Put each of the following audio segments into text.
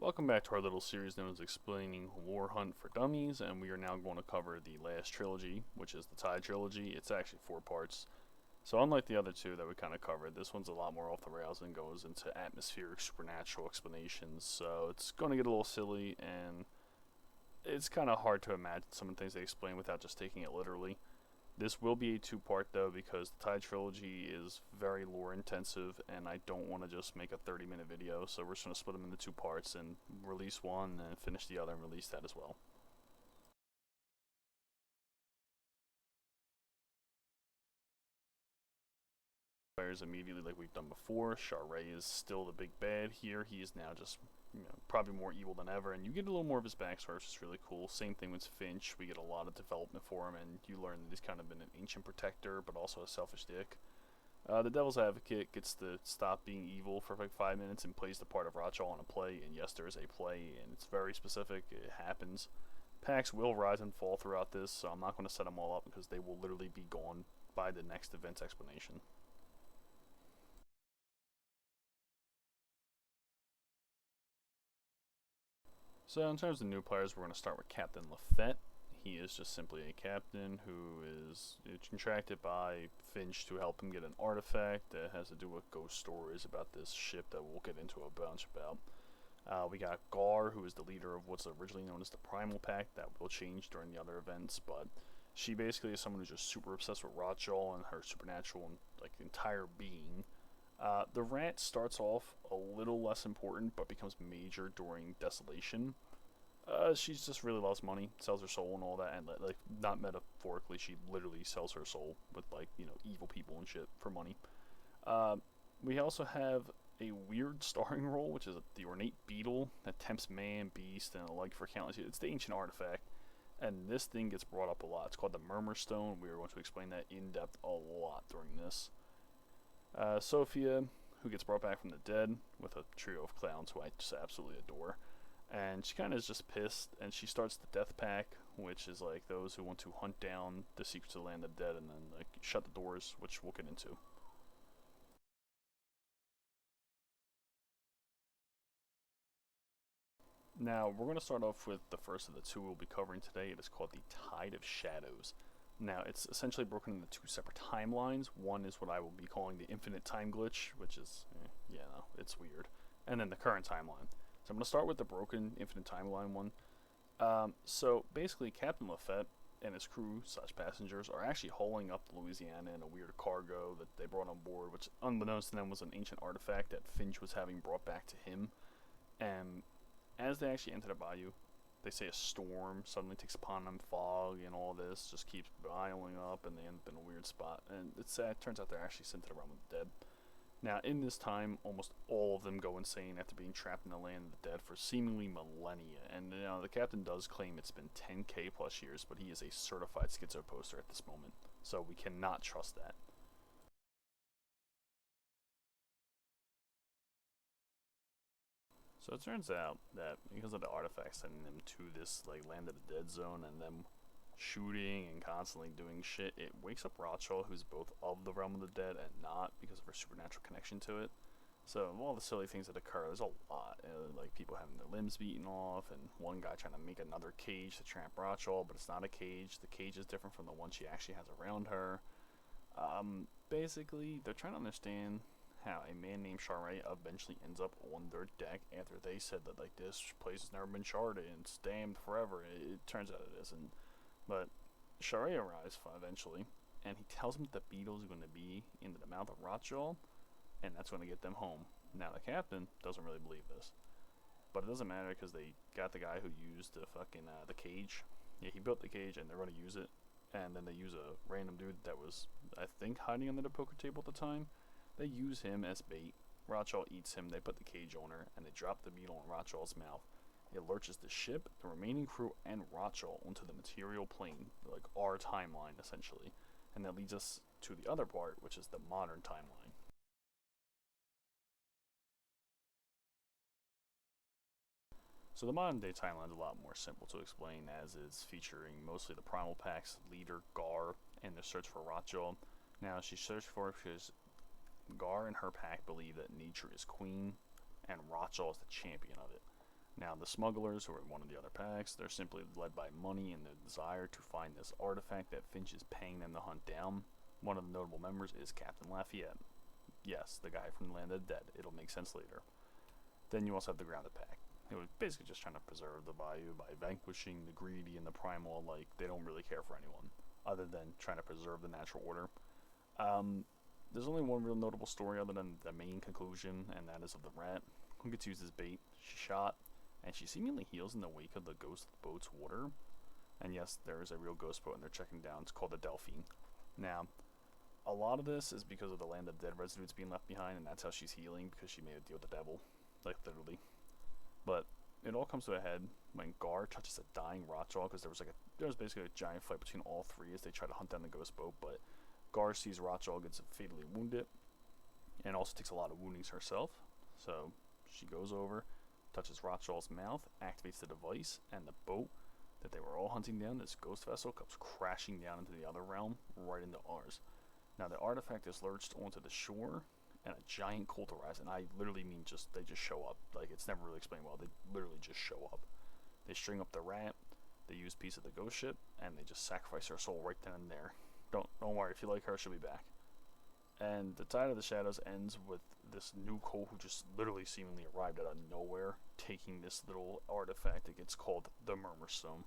Welcome back to our little series known as Explaining War Hunt for Dummies, and we are now going to cover the last trilogy, which is the Tide Trilogy. It's actually 4 parts. So unlike the other two that we kind of covered, this one's a lot more off the rails and goes into atmospheric supernatural explanations. So it's going to get a little silly, and it's kind of hard to imagine some of the things they explain without just taking it literally. This will be a 2 part though, because the Tide Trilogy is very lore intensive, and I don't want to just make a 30-minute video, so we're just going to split them into 2 parts and release one, and finish the other and release that as well. Players immediately, like we've done before. Sharay is still the big bad here. He is now just, probably more evil than ever, and you get a little more of his backstory, which is really cool. Same thing with Finch. We get a lot of development for him, and you learn that he's kind of been an ancient protector, but also a selfish dick. The Devil's Advocate gets to stop being evil for like 5 minutes and plays the part of Rachel on a play, and yes, there is a play, and it's very specific. It happens. Packs will rise and fall throughout this, so I'm not going to set them all up because they will literally be gone by the next event's explanation. So in terms of new players, we're going to start with Captain Lafette. He is just simply a captain who is contracted by Finch to help him get an artifact that has to do with ghost stories about this ship that we'll get into a bunch about. We got Gar, who is the leader of what's originally known as the Primal Pact. That will change during the other events, but she basically is someone who's just super obsessed with Rotchal and her supernatural and like entire being. The Rat starts off a little less important, but becomes major during Desolation. She just really loves money, sells her soul and all that, and like not metaphorically, she literally sells her soul with like evil people and shit for money. Uh, we also have a weird starring role, which is the ornate beetle that tempts man, beast, and a like for countless. It's the ancient artifact, and this thing gets brought up a lot. It's called the Murmur Stone. We are going to explain that in depth a lot during this. Sophia, who gets brought back from the dead with a trio of clowns who I just absolutely adore. And she kind of is just pissed, and she starts the Death Pack, which is like those who want to hunt down the secrets of the land of the dead and then like shut the doors, which we'll get into. Now, we're going to start off with the first of the two we'll be covering today. It is called the Tide of Shadows. Now, it's essentially broken into 2 separate timelines. One is what I will be calling the Infinite Time Glitch, which is, yeah, no, it's weird. And then the current timeline. So I'm going to start with the broken Infinite Timeline one. So basically, Captain Lafette and his crew slash passengers are actually hauling up Louisiana in a weird cargo that they brought on board, which unbeknownst to them was an ancient artifact that Finch was having brought back to him. And as they actually enter the bayou, they say a storm suddenly takes upon them, fog and all this just keeps piling up, and they end up in a weird spot. And it's sad. It turns out they're actually sent to the realm of the dead. Now, in this time, almost all of them go insane after being trapped in the land of the dead for seemingly millennia. And the captain does claim it's been 10k plus years, but he is a certified schizo poster at this moment, so we cannot trust that. So it turns out that because of the artifacts sending them to this like land of the dead zone and them shooting and constantly doing shit, it wakes up Rachel, who's both of the realm of the dead and not because of her supernatural connection to it. So of all the silly things that occur, there's a lot. Like people having their limbs beaten off, and one guy trying to make another cage to trap Rachel, but it's not a cage. The cage is different from the one she actually has around her. Basically, they're trying to understand how a man named Sharay eventually ends up on their deck after they said that like this place has never been charted and it's damned forever. It turns out it isn't. But Sharay arrives eventually, and he tells them that the beetle is going to be in the mouth of Rotjaw, and that's going to get them home. Now the captain doesn't really believe this, but it doesn't matter because they got the guy who used the fucking the cage. Yeah, he built the cage, and they're going to use it. And then they use a random dude that was, I think, hiding under the poker table at the time. They use him as bait. Rotjaw eats him. They put the cage on her, and they drop the beetle in Rotjaw's mouth. It lurches the ship, the remaining crew, and Rotchel onto the material plane, like our timeline, essentially. And that leads us to the other part, which is the modern timeline. So the modern day timeline is a lot more simple to explain, as is featuring mostly the Primal Pack's leader, Gar, and the search for Rotchel. Now, she searched for it because Gar and her pack believe that nature is queen, and Rotchel is the champion of it. Now, the smugglers, who are one of the other packs, they're simply led by money and the desire to find this artifact that Finch is paying them to hunt down. One of the notable members is Captain Lafayette. Yes, the guy from the Land of the Dead. It'll make sense later. Then you also have the Grounded pack. They were basically just trying to preserve the bayou by vanquishing the greedy and the primal alike. They don't really care for anyone, other than trying to preserve the natural order. There's only one real notable story other than the main conclusion, and that is of the rat, who gets used as bait. She's shot, and she seemingly heals in the wake of the ghost of the boat's water. And yes, there is a real ghost boat, and they're checking down. It's called the Delphine. Now, a lot of this is because of the Land of the Dead residues being left behind, and that's how she's healing, because she made a deal with the devil. Like, literally. But it all comes to a head when Gar touches a dying Rotjaw, because there was basically a giant fight between all three as they try to hunt down the ghost boat, but Gar sees Rotjaw gets fatally wounded, and also takes a lot of woundings herself. So she goes over, touches Rotjaw's mouth, activates the device, and the boat that they were all hunting down, this ghost vessel, comes crashing down into the other realm, right into ours. Now the artifact is lurched onto the shore, and a giant cult arrives, and I literally mean they just show up. Like, it's never really explained well. They literally just show up. They string up the rat, they use a piece of the ghost ship, and they just sacrifice her soul right then and there. Don't worry, if you like her, she'll be back. And the Tide of the Shadows ends with this new cult who just literally seemingly arrived out of nowhere, taking this little artifact that gets called the Murmur Stone.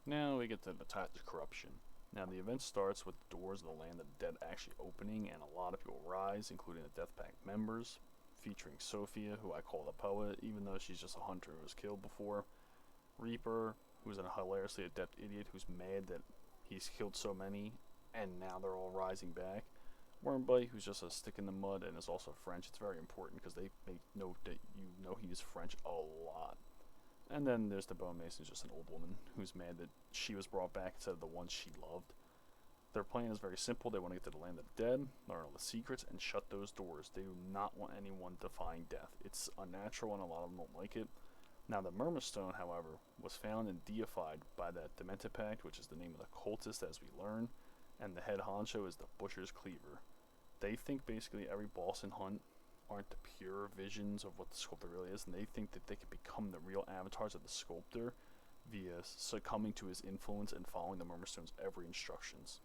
Now we get to the Tides of Corruption. Now the event starts with the doors of the Land of the Dead actually opening, and a lot of people rise, including the Death Pact members, featuring Sophia, who I call the poet, even though she's just a hunter who was killed before. Reaper, who's a hilariously adept idiot who's mad that he's killed so many, and now they're all rising back. Wormbite, who's just a stick in the mud and is also French. It's very important because they make note that you know he's French a lot. And then there's the Bone Mason, just an old woman who's mad that she was brought back instead of the one she loved. Their plan is very simple. They want to get to the Land of the Dead, learn all the secrets, and shut those doors. They do not want anyone defying death. It's unnatural, and a lot of them don't like it. Now, the Murmur Stone, however, was found and deified by the Demented Pact, which is the name of the cultist, as we learn, and the head honcho is the Butcher's Cleaver. They think basically every boss and hunt aren't the pure visions of what the sculptor really is, and they think that they can become the real avatars of the sculptor via succumbing to his influence and following the Murmur Stone's every instructions.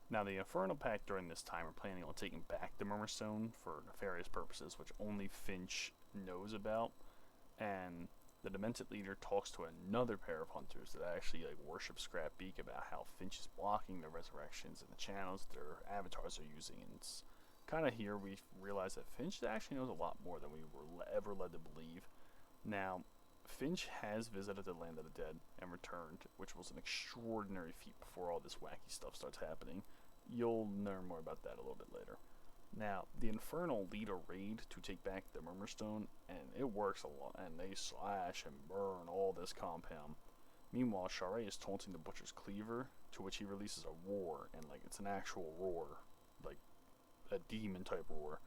Now, the Infernal Pact during this time are planning on taking back the Murmur Stone for nefarious purposes, which only Finch knows about, and the Demented leader talks to another pair of hunters that actually worship Scrapbeak about how Finch is blocking the resurrections and the channels their avatars are using, and it's kind of here we realize that Finch actually knows a lot more than we were ever led to believe. Now, Finch has visited the Land of the Dead and returned, which was an extraordinary feat before all this wacky stuff starts happening. You'll learn more about that a little bit later. Now, the Infernal lead a raid to take back the Murmur Stone, and it works a lot, and they slash and burn all this compound. Meanwhile, Charest is taunting the Butcher's Cleaver, to which he releases a roar, and it's an actual roar, like a demon type roar,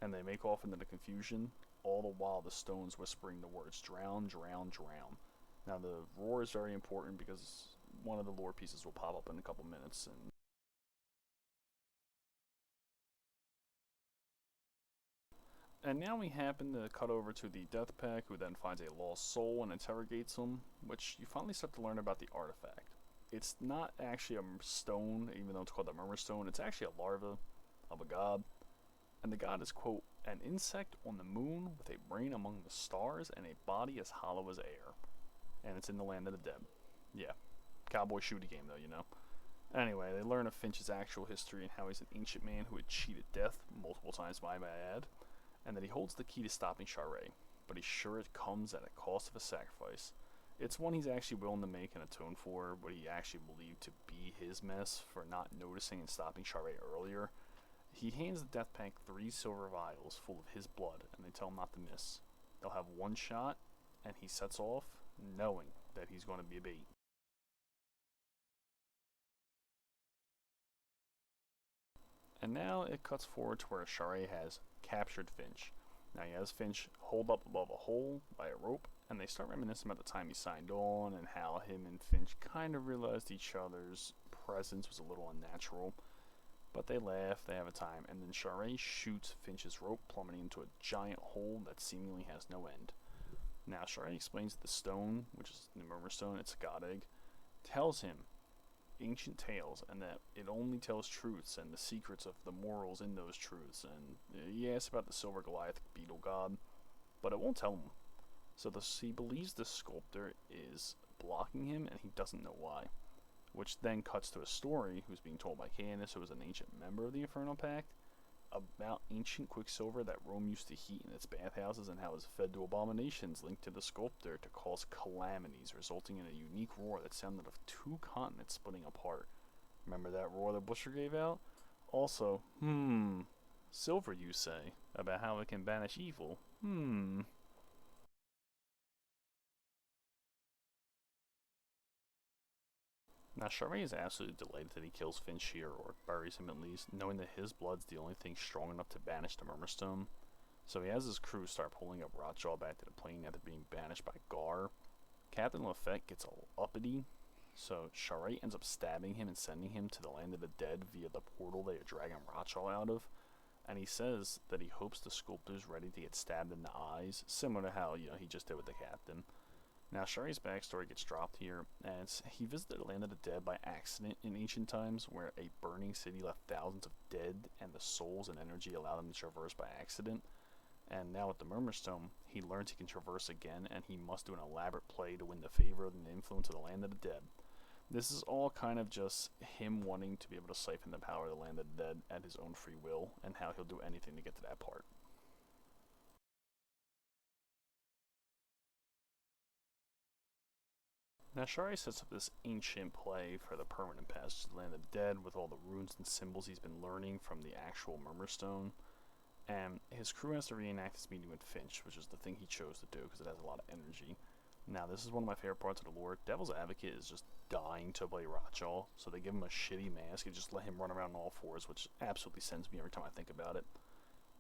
and they make off into the confusion, all the while the stone's whispering the words, drown, drown, drown. Now, the roar is very important because one of the lore pieces will pop up in a couple minutes, and now we happen to cut over to the Death Pack, who then finds a lost soul and interrogates him, which you finally start to learn about the artifact. It's not actually a stone, even though it's called the Murmur Stone. It's actually a larva of a god, and the god is, quote, an insect on the moon with a brain among the stars and a body as hollow as air. And it's in the Land of the Dead. Yeah, cowboy shooty game though, you know. Anyway, they learn of Finch's actual history and how he's an ancient man who had cheated death multiple times, by my ad, and that he holds the key to stopping Charest, but he's sure it comes at a cost of a sacrifice. It's one he's actually willing to make and atone for, what he actually believed to be his mess for not noticing and stopping Charest earlier. He hands the Death Pack 3 silver vials full of his blood, and they tell him not to miss. They'll have one shot, and he sets off, knowing that he's going to be a bait. And now it cuts forward to where Charest has captured Finch. Now he has Finch holed up above a hole by a rope, and they start reminiscing about the time he signed on and how him and Finch kind of realized each other's presence was a little unnatural. But they laugh, they have a time, and then Charest shoots Finch's rope, plummeting into a giant hole that seemingly has no end. Now Charest explains that the stone, which is the Murmur Stone, it's a god egg, tells him ancient tales, and that it only tells truths and the secrets of the morals in those truths. And he asks about the silver Goliath beetle god, but it won't tell him. So he believes the sculptor is blocking him, and he doesn't know why. Which then cuts to a story who's being told by Candace, who is an ancient member of the Infernal Pact, about ancient quicksilver that Rome used to heat in its bathhouses and how it was fed to abominations linked to the sculptor to cause calamities, resulting in a unique roar that sounded of 2 continents splitting apart. Remember that roar that Butcher gave out? Also, silver, you say, about how it can banish evil. Now, Charest is absolutely delighted that he kills Finch here, or buries him at least, knowing that his blood's the only thing strong enough to banish the Murmurstone. So he has his crew start pulling up Rotjaw back to the plane after being banished by Gar. Captain Lafette gets all uppity, so Charest ends up stabbing him and sending him to the land of the dead via the portal they are dragging Rotjaw out of. And he says that he hopes the sculptor's ready to get stabbed in the eyes, similar to how, he just did with the captain. Now, Charest's backstory gets dropped here, and he visited the land of the dead by accident in ancient times, where a burning city left thousands of dead, and the souls and energy allowed him to traverse by accident. And now with the Murmurstone, he learns he can traverse again, and he must do an elaborate play to win the favor and the influence of the land of the dead. This is all kind of just him wanting to be able to siphon the power of the land of the dead at his own free will, and how he'll do anything to get to that part. Now, Charest sets up this ancient play for the permanent passage to the land of the dead with all the runes and symbols he's been learning from the actual Murmurstone. And his crew has to reenact his meeting with Finch, which is the thing he chose to do because it has a lot of energy. Now, this is one of my favorite parts of the lore. Devil's Advocate is just dying to play Rotjaw, so they give him a shitty mask and just let him run around on all fours, which absolutely sends me every time I think about it.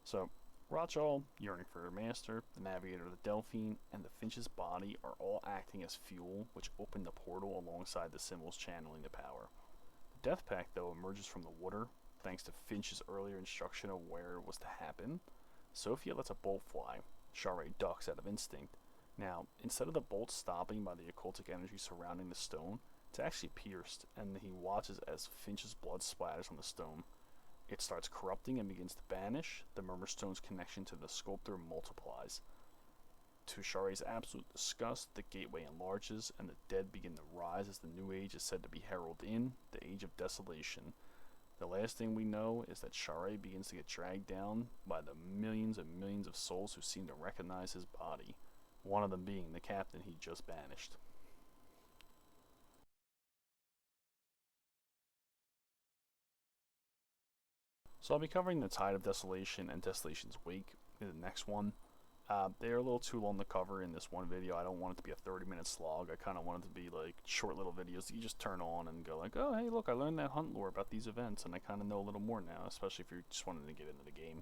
So, Rotjaw, yearning for her master, the navigator of the Delphine, and the Finch's body are all acting as fuel, which opened the portal alongside the symbols channeling the power. The Death Pact, though, emerges from the water, thanks to Finch's earlier instruction of where it was to happen. Sophia lets a bolt fly. Charest ducks out of instinct. Now, instead of the bolt stopping by the occultic energy surrounding the stone, it's actually pierced, and he watches as Finch's blood splatters on the stone. It starts corrupting and begins to banish. The Murmurstone's connection to the sculptor multiplies. To Charest's absolute disgust, the gateway enlarges, and the dead begin to rise as the new age is said to be heralded in, the Age of Desolation. The last thing we know is that Charest begins to get dragged down by the millions and millions of souls who seem to recognize his body, one of them being the captain he just banished. So I'll be covering the Tide of Desolation and Desolation's Wake in the next one. They're a little too long to cover in this one video. I don't want it to be a 30-minute slog. I kind of want it to be like short little videos that you just turn on and go like, oh, hey, look, I learned that hunt lore about these events, and I kind of know a little more now, especially if you're just wanting to get into the game.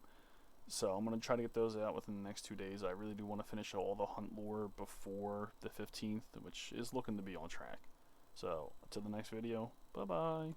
So I'm going to try to get those out within the next 2 days. I really do want to finish all the hunt lore before the 15th, which is looking to be on track. So, until the next video, bye-bye.